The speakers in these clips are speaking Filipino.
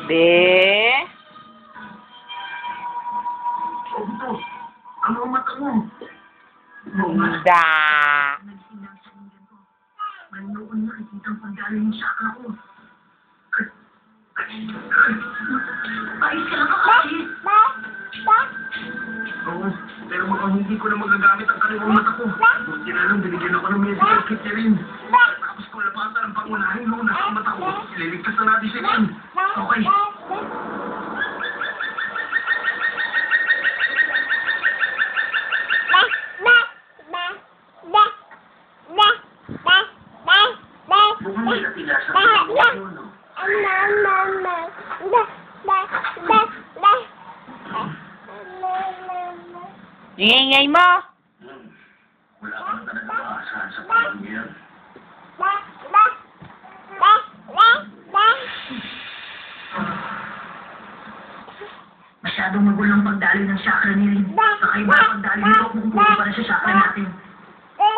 Be? Ito, ang mga mata mo. Da. Mayroon nakikitang pagdalo yung saka ko. Ayos ka lang kasi. Oo, pero mukhang hindi ko na magagamit ang kaliwang mata ko. Buti na lang, binigyan ako ng medical kit niya rin. Tapos ko lapatan ang pangunahin mo nasa mata ko. Ililigtas na natin si Rin. Okay. Bumili na tila sa no? Ingay mo. Wala ka na talaga maasahan sa panahon niyan. Masyadong magulang pagdali ng chakra ni Rin. Kakaiba ang pagdali nito kung kukuha pa rin sa chakra natin.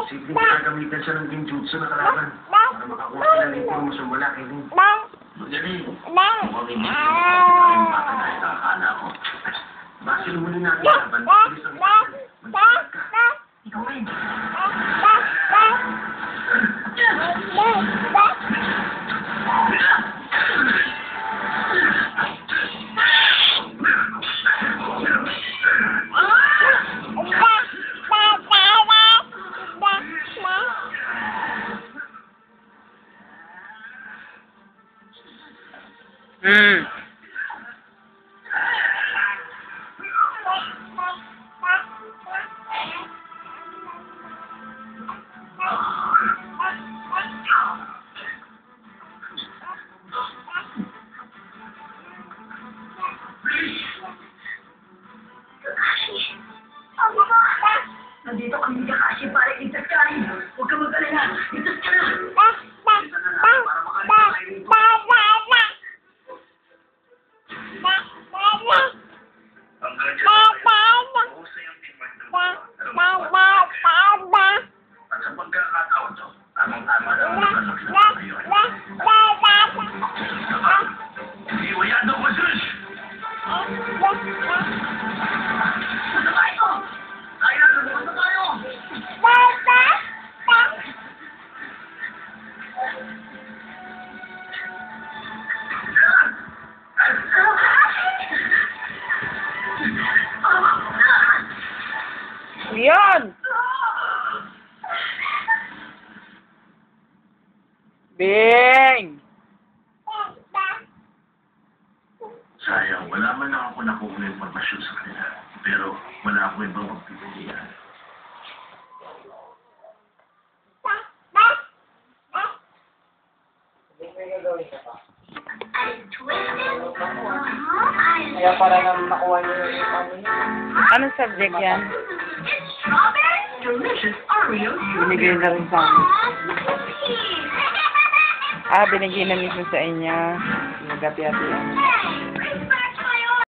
Simpleng pinagamitan siya ng genjutsu na kalaban para makakuha sila ng impormasyon mula kay Rin. Magaling. Mukhang hindi ko ang baka dahil nakakala ko. Basin muli natin laban. Bilis ang isang magpapag ka. Ikaw rin. Nandito kami ni Kakashi para iligtas ka rin. Huwag ka mag-alala. Ligtas ka na. Bilisan na natin para makaligtas tayo rito. Hanggang dyan tayo. Mahusay ang teamwork ng mga. At sa pagkakataon to, tamang-tama lang ang nakalaksan ko ngayon. Iwayado ko, Sus! Punta tayo! Kaya na, punta tayo! Yan. Bing. Sayang, wala man lang ako nakuha ng impormasyon sa kanila. Pero wala ako ibang magpipilian. Kaya para nang nakuha niyo yung ano niya. Anong subject yan? Delicious Oreo. Binigay na rin sa amin. Binigay na mismo sa inyo. Nagapi-api yan.